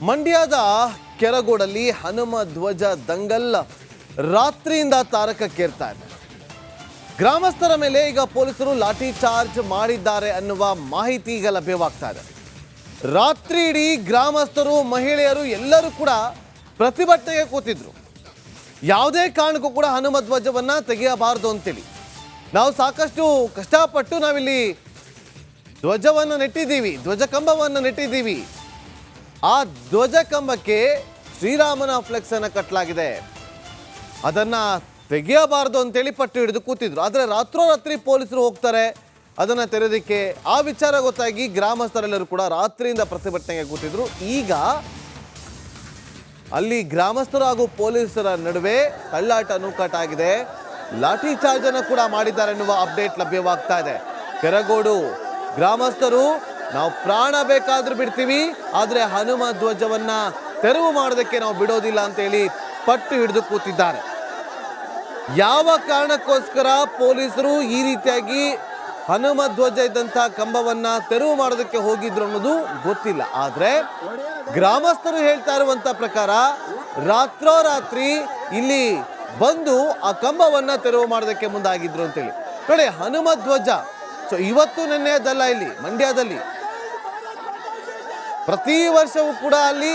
ಮಂಡ್ಯದ ಕೆರಗೋಡಲ್ಲಿ ಹನುಮ ಧ್ವಜ ದಂಗಲ್ ರಾತ್ರಿಯಿಂದ ತಾರಕಕ್ಕೇರ್ತಾ ಇದೆ. ಗ್ರಾಮಸ್ಥರ ಮೇಲೆ ಈಗ ಪೊಲೀಸರು ಲಾಠಿ ಚಾರ್ಜ್ ಮಾಡಿದ್ದಾರೆ ಅನ್ನುವ ಮಾಹಿತಿ ಈಗ ಲಭ್ಯವಾಗ್ತಾ ಇದೆ. ರಾತ್ರಿ ಇಡೀ ಗ್ರಾಮಸ್ಥರು, ಮಹಿಳೆಯರು ಎಲ್ಲರೂ ಕೂಡ ಪ್ರತಿಭಟನೆಗೆ ಕೂತಿದ್ರು. ಯಾವುದೇ ಕಾರಣಕ್ಕೂ ಕೂಡ ಹನುಮ ಧ್ವಜವನ್ನ ತೆಗೆಯಬಾರದು ಅಂತೇಳಿ ನಾವು ಸಾಕಷ್ಟು ಕಷ್ಟಪಟ್ಟು ನಾವಿಲ್ಲಿ ಧ್ವಜವನ್ನು ನೆಟ್ಟಿದ್ದೀವಿ, ಧ್ವಜ ಕಂಬವನ್ನು ನೆಟ್ಟಿದ್ದೀವಿ. ಆ ಧ್ವಜ ಕಂಬಕ್ಕೆ ಶ್ರೀರಾಮನ ಫ್ಲೆಕ್ಸ್ ಅನ್ನು ಕಟ್ಟಲಾಗಿದೆ, ಅದನ್ನ ತೆಗೆಯಬಾರದು ಅಂತೇಳಿ ಪಟ್ಟು ಹಿಡಿದು ಕೂತಿದ್ರು. ಆದರೆ ರಾತ್ರೋರಾತ್ರಿ ಪೊಲೀಸರು ಹೋಗ್ತಾರೆ ಅದನ್ನ ತೆರೆಯೋದಕ್ಕೆ. ಆ ವಿಚಾರ ಗೊತ್ತಾಗಿ ಗ್ರಾಮಸ್ಥರೆಲ್ಲರೂ ಕೂಡ ರಾತ್ರಿಯಿಂದ ಪ್ರತಿಭಟನೆಗೆ ಕೂತಿದ್ರು. ಈಗ ಅಲ್ಲಿ ಗ್ರಾಮಸ್ಥರು ಹಾಗೂ ಪೊಲೀಸರ ನಡುವೆ ತಳ್ಳಾಟ ನೂಕಾಟ ಆಗಿದೆ. ಲಾಠಿ ಚಾರ್ಜ್ ಅನ್ನು ಕೂಡ ಮಾಡಿದ್ದಾರೆ ಎನ್ನುವ ಅಪ್ಡೇಟ್ ಲಭ್ಯವಾಗ್ತಾ ಇದೆ. ಕೆರಗೋಡು ಗ್ರಾಮಸ್ಥರು ನಾವು ಪ್ರಾಣ ಬೇಕಾದ್ರೂ ಬಿಡ್ತೀವಿ, ಆದ್ರೆ ಹನುಮ ಧ್ವಜವನ್ನ ತೆರವು ಮಾಡೋದಕ್ಕೆ ನಾವು ಬಿಡೋದಿಲ್ಲ ಅಂತೇಳಿ ಪಟ್ಟು ಹಿಡಿದು ಕೂತಿದ್ದಾರೆ. ಯಾವ ಕಾರಣಕ್ಕೋಸ್ಕರ ಪೊಲೀಸರು ಈ ರೀತಿಯಾಗಿ ಹನುಮ ಧ್ವಜ ಇದ್ದಂತಹ ಕಂಬವನ್ನ ತೆರವು ಮಾಡೋದಕ್ಕೆ ಹೋಗಿದ್ರು ಅನ್ನೋದು ಗೊತ್ತಿಲ್ಲ. ಆದ್ರೆ ಗ್ರಾಮಸ್ಥರು ಹೇಳ್ತಾ ಇರುವಂತ ಪ್ರಕಾರ ರಾತ್ರೋರಾತ್ರಿ ಇಲ್ಲಿ ಬಂದು ಆ ಕಂಬವನ್ನ ತೆರವು ಮಾಡೋದಕ್ಕೆ ಮುಂದಾಗಿದ್ರು ಅಂತೇಳಿ. ನೋಡಿ, ಹನುಮ ಧ್ವಜ ಸೊ ಇವತ್ತು ನೆನ್ನೆದಲ್ಲ, ಇಲ್ಲಿ ಮಂಡ್ಯದಲ್ಲಿ ಪ್ರತಿ ವರ್ಷವೂ ಕೂಡ ಅಲ್ಲಿ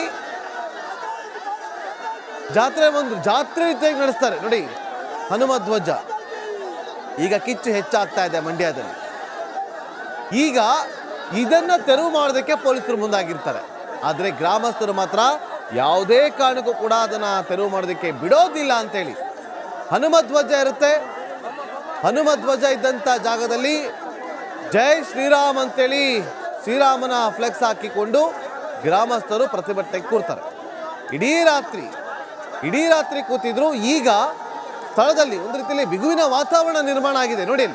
ಜಾತ್ರೆ ರೀತಿಯಾಗಿ ನಡೆಸ್ತಾರೆ. ನೋಡಿ, ಹನುಮ ಧ್ವಜ ಈಗ ಕಿಚ್ಚು ಹೆಚ್ಚಾಗ್ತಾ ಇದೆ ಮಂಡ್ಯದಲ್ಲಿ. ಈಗ ಇದನ್ನ ತೆರವು ಮಾಡೋದಕ್ಕೆ ಪೊಲೀಸರು ಮುಂದಾಗಿರ್ತಾರೆ. ಆದ್ರೆ ಗ್ರಾಮಸ್ಥರು ಮಾತ್ರ ಯಾವುದೇ ಕಾರಣಕ್ಕೂ ಕೂಡ ಅದನ್ನ ತೆರವು ಮಾಡೋದಕ್ಕೆ ಬಿಡೋದಿಲ್ಲ ಅಂತೇಳಿ ಹನುಮ ಧ್ವಜ ಇರುತ್ತೆ. ಹನುಮ ಧ್ವಜ ಇದ್ದಂತ ಜಾಗದಲ್ಲಿ ಜೈ ಶ್ರೀರಾಮ್ ಅಂತೇಳಿ ಶ್ರೀರಾಮನ ಫ್ಲೆಕ್ಸ್ ಹಾಕಿಕೊಂಡು ಗ್ರಾಮಸ್ಥರು ಪ್ರತಿಭಟನೆಗೆ ಕೂರ್ತಾರೆ. ಇಡೀ ರಾತ್ರಿ ಕೂತಿದ್ರು. ಈಗ ಸ್ಥಳದಲ್ಲಿ ಒಂದು ರೀತಿಯಲ್ಲಿ ಬಿಗುವಿನ ವಾತಾವರಣ ನಿರ್ಮಾಣ ಆಗಿದೆ. ನೋಡಿ,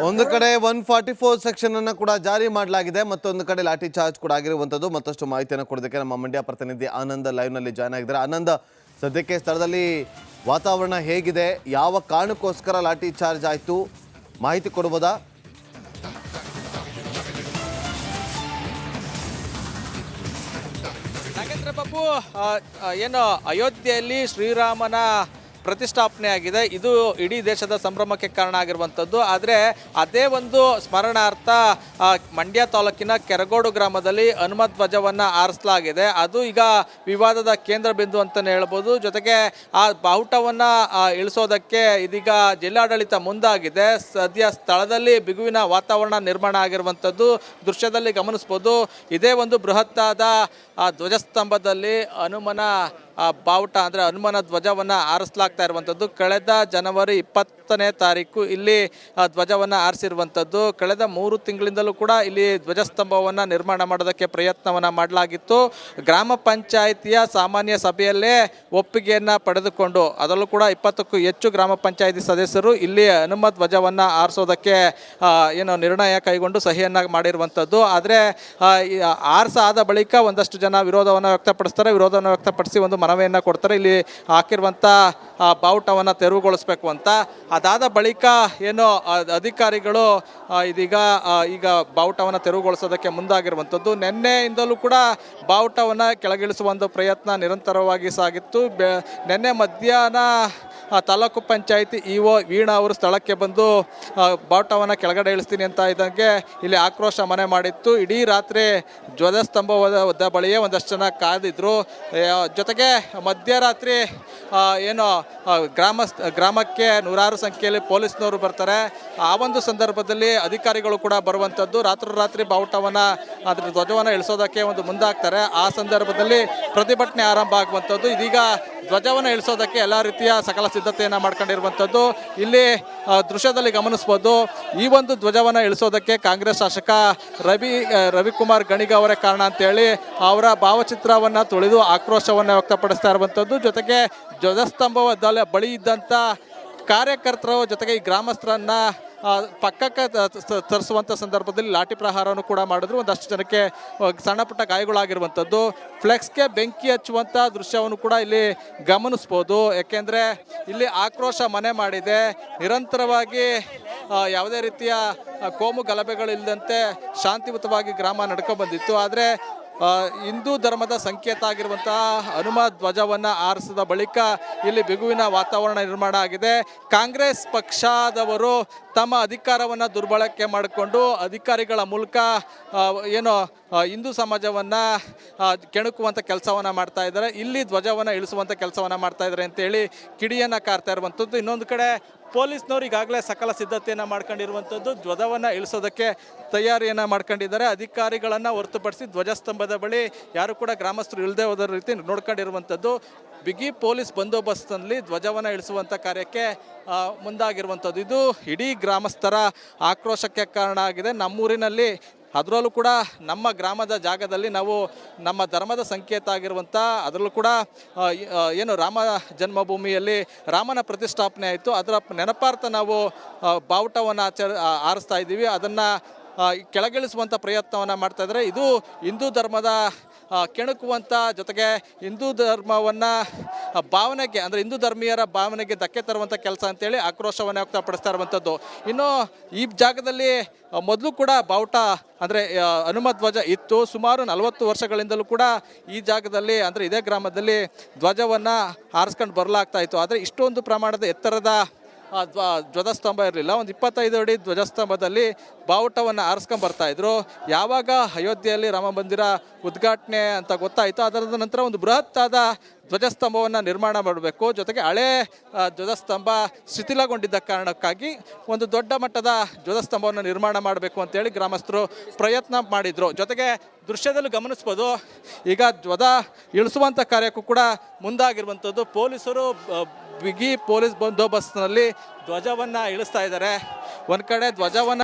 ಒಂದು ಕಡೆ 144 ಸೆಕ್ಷನ್ ಅನ್ನ ಕೂಡ ಜಾರಿ ಮಾಡಲಾಗಿದೆ, ಮತ್ತೊಂದು ಕಡೆ ಲಾಠಿ ಚಾರ್ಜ್ ಕೂಡ ಆಗಿರುವಂತದ್ದು. ಮತ್ತಷ್ಟು ಮಾಹಿತಿಯನ್ನು ಕೊಡೋದಕ್ಕೆ ನಮ್ಮ ಮಂಡ್ಯ ಪ್ರತಿನಿಧಿ ಆನಂದ್ ಲೈವ್ ನಲ್ಲಿ ಜಾಯ್ನ್ ಆಗಿದ್ದಾರೆ. ಆನಂದ್, ಸದ್ಯಕ್ಕೆ ಸ್ಥಳದಲ್ಲಿ ವಾತಾವರಣ ಹೇಗಿದೆ, ಯಾವ ಕಾರಣಕ್ಕೋಸ್ಕರ ಲಾಠಿ ಚಾರ್ಜ್ ಆಯ್ತು, ಮಾಹಿತಿ ಕೊಡಬಹುದಾ? ನಾಗೇಂದ್ರ ಬಾಬು, ಏನು ಅಯೋಧ್ಯೆಯಲ್ಲಿ ಶ್ರೀರಾಮನ ಪ್ರತಿಷ್ಠಾಪನೆ ಆಗಿದೆ, ಇದು ಇಡೀ ದೇಶದ ಸಂಭ್ರಮಕ್ಕೆ ಕಾರಣ ಆಗಿರುವಂಥದ್ದು. ಆದರೆ ಅದೇ ಒಂದು ಸ್ಮರಣಾರ್ಥ ಮಂಡ್ಯ ತಾಲೂಕಿನ ಕೆರಗೋಡು ಗ್ರಾಮದಲ್ಲಿ ಹನುಮ ಧ್ವಜವನ್ನು ಆರಿಸಲಾಗಿದೆ. ಅದು ಈಗ ವಿವಾದದ ಕೇಂದ್ರ ಬಿಂದು ಅಂತಲೇ ಹೇಳ್ಬೋದು. ಜೊತೆಗೆ ಆ ಬಾವುಟವನ್ನು ಇಳಿಸೋದಕ್ಕೆ ಇದೀಗ ಜಿಲ್ಲಾಡಳಿತ ಮುಂದಾಗಿದೆ. ಸದ್ಯ ಸ್ಥಳದಲ್ಲಿ ಬಿಗುವಿನ ವಾತಾವರಣ ನಿರ್ಮಾಣ ಆಗಿರುವಂಥದ್ದು ದೃಶ್ಯದಲ್ಲಿ ಗಮನಿಸ್ಬೋದು. ಇದೇ ಒಂದು ಬೃಹತ್ತಾದ ಧ್ವಜಸ್ತಂಭದಲ್ಲಿ ಹನುಮನ ಬಾವುಟ ಅಂದರೆ ಹನುಮನ ಧ್ವಜವನ್ನು ಆರಿಸಲಾಗ್ತಾ ಇರುವಂಥದ್ದು. ಕಳೆದ ಜನವರಿ 20ನೇ ತಾರೀಕು ಇಲ್ಲಿ ಧ್ವಜವನ್ನು ಆರಿಸಿರುವಂಥದ್ದು. ಕಳೆದ 3 ತಿಂಗಳಿಂದಲೂ ಕೂಡ ಇಲ್ಲಿ ಧ್ವಜಸ್ತಂಭವನ್ನು ನಿರ್ಮಾಣ ಮಾಡೋದಕ್ಕೆ ಪ್ರಯತ್ನವನ್ನು ಮಾಡಲಾಗಿತ್ತು. ಗ್ರಾಮ ಪಂಚಾಯಿತಿಯ ಸಾಮಾನ್ಯ ಸಭೆಯಲ್ಲೇ ಒಪ್ಪಿಗೆಯನ್ನು ಪಡೆದುಕೊಂಡು ಅದರಲ್ಲೂ ಕೂಡ 20ಕ್ಕೂ ಹೆಚ್ಚು ಗ್ರಾಮ ಪಂಚಾಯಿತಿ ಸದಸ್ಯರು ಇಲ್ಲಿ ಹನುಮ ಧ್ವಜವನ್ನು ಆರಿಸೋದಕ್ಕೆ ನಿರ್ಣಯ ಕೈಗೊಂಡು ಸಹಿಯನ್ನು ಮಾಡಿರುವಂಥದ್ದು. ಆದರೆ ಆದ ಬಳಿಕ ಒಂದಷ್ಟು ಜನ ವಿರೋಧವನ್ನು ವ್ಯಕ್ತಪಡಿಸ್ತಾರೆ. ವಿರೋಧವನ್ನು ವ್ಯಕ್ತಪಡಿಸಿ ಒಂದು ಮನವಿಯನ್ನು ಕೊಡ್ತಾರೆ, ಇಲ್ಲಿ ಹಾಕಿರುವಂಥ ಬಾವುಟವನ್ನು ತೆರವುಗೊಳಿಸಬೇಕು ಅಂತ. ಅದಾದ ಬಳಿಕ ಅಧಿಕಾರಿಗಳು ಈಗ ಬಾವುಟವನ್ನು ತೆರವುಗೊಳಿಸೋದಕ್ಕೆ ಮುಂದಾಗಿರುವಂಥದ್ದು. ನಿನ್ನೆಯಿಂದಲೂ ಕೂಡ ಬಾವುಟವನ್ನು ಕೆಳಗಿಳಿಸುವ ಒಂದು ಪ್ರಯತ್ನ ನಿರಂತರವಾಗಿ ಸಾಗಿತ್ತು. ನಿನ್ನೆ ಮಧ್ಯಾಹ್ನ ತಾಲೂಕು ಪಂಚಾಯಿತಿ ಇಒ ವೀಣಾ ಅವರು ಸ್ಥಳಕ್ಕೆ ಬಂದು ಬಾವುಟವನ್ನು ಕೆಳಗಡೆ ಇಳಿಸ್ತೀನಿ ಅಂತ ಇದ್ದಂಗೆ ಇಲ್ಲಿ ಆಕ್ರೋಶ ಮನೆ ಮಾಡಿತ್ತು. ಇಡೀ ರಾತ್ರಿ ಧ್ವಜಸ್ತಂಭದ ಬಳಿಯೇ ಒಂದಷ್ಟು ಜನ ಕಾದಿದ್ರು. ಜೊತೆಗೆ ಮಧ್ಯರಾತ್ರಿ ಗ್ರಾಮಕ್ಕೆ ನೂರಾರು ಸಂಖ್ಯೆಯಲ್ಲಿ ಪೊಲೀಸ್ನವರು ಬರ್ತಾರೆ. ಆ ಒಂದು ಸಂದರ್ಭದಲ್ಲಿ ಅಧಿಕಾರಿಗಳು ಕೂಡ ಬರುವಂಥದ್ದು. ರಾತ್ರಿ ಬಾವುಟವನ್ನು ಅದರ ಧ್ವಜವನ್ನು ಇಳಿಸೋದಕ್ಕೆ ಮುಂದಾಗ್ತಾರೆ. ಆ ಸಂದರ್ಭದಲ್ಲಿ ಪ್ರತಿಭಟನೆ ಆರಂಭ ಆಗುವಂಥದ್ದು. ಇದೀಗ ಧ್ವಜವನ್ನು ಇಳಿಸೋದಕ್ಕೆ ಎಲ್ಲ ರೀತಿಯ ಸಕಲ ಸಿದ್ಧತೆಯನ್ನು ಮಾಡ್ಕೊಂಡಿರುವಂಥದ್ದು ಇಲ್ಲಿ ದೃಶ್ಯದಲ್ಲಿ ಗಮನಿಸ್ಬೋದು. ಈ ಒಂದು ಧ್ವಜವನ್ನು ಇಳಿಸೋದಕ್ಕೆ ಕಾಂಗ್ರೆಸ್ ಶಾಸಕ ರವಿಕುಮಾರ್ ಗಣಿಗ ಅವರೇ ಕಾರಣ ಅಂತೇಳಿ ಅವರ ಭಾವಚಿತ್ರವನ್ನು ತುಳಿದು ಆಕ್ರೋಶವನ್ನು ವ್ಯಕ್ತಪಡಿಸ್ತಾ ಇರುವಂಥದ್ದು. ಜೊತೆಗೆ ಧ್ವಜಸ್ತಂಭದ ಬಳಿ ಇದ್ದಂಥ ಕಾರ್ಯಕರ್ತರು ಜೊತೆಗೆ ಈ ಗ್ರಾಮಸ್ಥರನ್ನ ಪಕ್ಕಕ್ಕೆ ತರಿಸುವಂಥ ಸಂದರ್ಭದಲ್ಲಿ ಲಾಠಿ ಪ್ರಹಾರವನ್ನು ಕೂಡ ಮಾಡಿದ್ರು. ಒಂದಷ್ಟು ಜನಕ್ಕೆ ಸಣ್ಣ ಪುಟ್ಟ ಗಾಯಗಳಾಗಿರುವಂಥದ್ದು. ಫ್ಲೆಕ್ಸ್ಗೆ ಬೆಂಕಿ ಹಚ್ಚುವಂಥ ದೃಶ್ಯವನ್ನು ಕೂಡ ಇಲ್ಲಿ ಗಮನಿಸ್ಬೋದು. ಯಾಕೆಂದರೆ ಇಲ್ಲಿ ಆಕ್ರೋಶ ಮನೆ ಮಾಡಿದೆ. ನಿರಂತರವಾಗಿ ಯಾವುದೇ ರೀತಿಯ ಕೋಮು ಗಲಭೆಗಳಿಲ್ಲದಂತೆ ಶಾಂತಿಯುತವಾಗಿ ಗ್ರಾಮ ನಡ್ಕೊಂಡು ಬಂದಿತ್ತು. ಆದರೆ ಹಿಂದೂ ಧರ್ಮದ ಸಂಕೇತ ಆಗಿರುವಂತಹ ಹನುಮ ಧ್ವಜವನ್ನು ಆರಿಸಿದ ಬಳಿಕ ಇಲ್ಲಿ ಬಿಗುವಿನ ವಾತಾವರಣ ನಿರ್ಮಾಣ ಆಗಿದೆ. ಕಾಂಗ್ರೆಸ್ ಪಕ್ಷದವರು ತಮ್ಮ ಅಧಿಕಾರವನ್ನು ದುರ್ಬಳಕೆ ಮಾಡಿಕೊಂಡು ಅಧಿಕಾರಿಗಳ ಮೂಲಕ ಹಿಂದೂ ಸಮಾಜವನ್ನು ಕೆಣಕುವಂಥ ಕೆಲಸವನ್ನು ಮಾಡ್ತಾ ಇದ್ದಾರೆ. ಇಲ್ಲಿ ಧ್ವಜವನ್ನು ಇಳಿಸುವಂಥ ಕೆಲಸವನ್ನು ಮಾಡ್ತಾ ಇದ್ದಾರೆ ಅಂತೇಳಿ ಕಿಡಿಯನ್ನು ಕಾರ್ತಾ ಇರುವಂಥದ್ದು. ಇನ್ನೊಂದು ಕಡೆ ಪೊಲೀಸ್ನವರು ಈಗಾಗಲೇ ಸಕಲ ಸಿದ್ಧತೆಯನ್ನು ಮಾಡ್ಕೊಂಡಿರುವಂಥದ್ದು. ಧ್ವಜವನ್ನು ಇಳಿಸೋದಕ್ಕೆ ತಯಾರಿಯನ್ನು ಮಾಡ್ಕೊಂಡಿದ್ದಾರೆ. ಅಧಿಕಾರಿಗಳನ್ನು ಹೊರತುಪಡಿಸಿ ಧ್ವಜಸ್ತಂಭದ ಬಳಿ ಯಾರು ಕೂಡ ಗ್ರಾಮಸ್ಥರು ಇಲ್ಲದೆ ಹೋದ ರೀತಿ ನೋಡ್ಕೊಂಡಿರುವಂಥದ್ದು. ಬಿಗಿ ಪೊಲೀಸ್ ಬಂದೋಬಸ್ತ್ನಲ್ಲಿ ಧ್ವಜವನ್ನು ಇಳಿಸುವಂಥ ಕಾರ್ಯಕ್ಕೆ ಮುಂದಾಗಿರುವಂಥದ್ದು. ಇದು ಇಡೀ ಗ್ರಾಮಸ್ಥರ ಆಕ್ರೋಶಕ್ಕೆ ಕಾರಣ ಆಗಿದೆ. ನಮ್ಮೂರಿನಲ್ಲಿ ಅದರಲ್ಲೂ ಕೂಡ ನಮ್ಮ ಗ್ರಾಮದ ಜಾಗದಲ್ಲಿ ನಾವು ನಮ್ಮ ಧರ್ಮದ ಸಂಕೇತ ಆಗಿರುವಂಥ ಅದರಲ್ಲೂ ಕೂಡ ರಾಮ ಜನ್ಮಭೂಮಿಯಲ್ಲಿ ರಾಮನ ಪ್ರತಿಷ್ಠಾಪನೆ ಆಯಿತು. ಅದರ ನೆನಪಾರ್ಥ ನಾವು ಬಾವುಟವನ್ನು ಆರಿಸ್ತಾ ಇದ್ದೀವಿ. ಅದನ್ನು ಕೆಳಗಿಳಿಸುವಂಥ ಪ್ರಯತ್ನವನ್ನು ಮಾಡ್ತಾ ಇದ್ದಾರೆ. ಇದು ಹಿಂದೂ ಧರ್ಮದ ಕೆಣಕುವಂಥ ಜೊತೆಗೆ ಹಿಂದೂ ಧರ್ಮವನ್ನು ಭಾವನೆಗೆ ಅಂದರೆ ಹಿಂದೂ ಧರ್ಮೀಯರ ಭಾವನೆಗೆ ಧಕ್ಕೆ ತರುವಂಥ ಕೆಲಸ ಅಂತೇಳಿ ಆಕ್ರೋಶವನ್ನು ವ್ಯಕ್ತಪಡಿಸ್ತಾ ಇರುವಂಥದ್ದು. ಇನ್ನು ಈ ಜಾಗದಲ್ಲಿ ಮೊದಲು ಕೂಡ ಬಾವುಟ ಅಂದರೆ ಹನುಮ ಧ್ವಜ ಇತ್ತು. ಸುಮಾರು 40 ವರ್ಷಗಳಿಂದಲೂ ಕೂಡ ಈ ಜಾಗದಲ್ಲಿ ಅಂದರೆ ಇದೇ ಗ್ರಾಮದಲ್ಲಿ ಧ್ವಜವನ್ನು ಹಾರಿಸ್ಕೊಂಡು ಬರಲಾಗ್ತಾ ಇತ್ತು. ಆದರೆ ಇಷ್ಟೊಂದು ಪ್ರಮಾಣದ ಎತ್ತರದ ಧ್ವಜಸ್ತಂಭ ಇರಲಿಲ್ಲ. ಒಂದು 25 ಅಡಿ ಧ್ವಜಸ್ತಂಭದಲ್ಲಿ ಬಾವುಟವನ್ನು ಆರಿಸ್ಕೊಂಡು ಬರ್ತಾಯಿದ್ರು. ಯಾವಾಗ ಅಯೋಧ್ಯೆಯಲ್ಲಿ ರಾಮ ಮಂದಿರ ಉದ್ಘಾಟನೆ ಅಂತ ಗೊತ್ತಾಯಿತು, ಅದರ ನಂತರ ಒಂದು ಬೃಹತ್ತಾದ ಧ್ವಜಸ್ತಂಭವನ್ನು ನಿರ್ಮಾಣ ಮಾಡಬೇಕು. ಜೊತೆಗೆ ಹಳೆ ಧ್ವಜಸ್ತಂಭ ಶಿಥಿಲಗೊಂಡಿದ್ದ ಕಾರಣಕ್ಕಾಗಿ ಒಂದು ದೊಡ್ಡ ಮಟ್ಟದ ಧ್ವಜಸ್ತಂಭವನ್ನು ನಿರ್ಮಾಣ ಮಾಡಬೇಕು ಅಂತೇಳಿ ಗ್ರಾಮಸ್ಥರು ಪ್ರಯತ್ನ ಮಾಡಿದರು. ಜೊತೆಗೆ ದೃಶ್ಯದಲ್ಲಿ ಗಮನಿಸ್ಬೋದು, ಈಗ ಧ್ವಜ ಇಳಿಸುವಂಥ ಕಾರ್ಯಕ್ಕೂ ಕೂಡ ಮುಂದಾಗಿರುವಂಥದ್ದು. ಪೊಲೀಸರು ಬಿಗಿ ಪೊಲೀಸ್ ಬಂದೋಬಸ್ತ್ನಲ್ಲಿ ಧ್ವಜವನ್ನು ಇಳಿಸ್ತಾ ಇದ್ದಾರೆ. ಒಂದು ಕಡೆ ಧ್ವಜವನ್ನು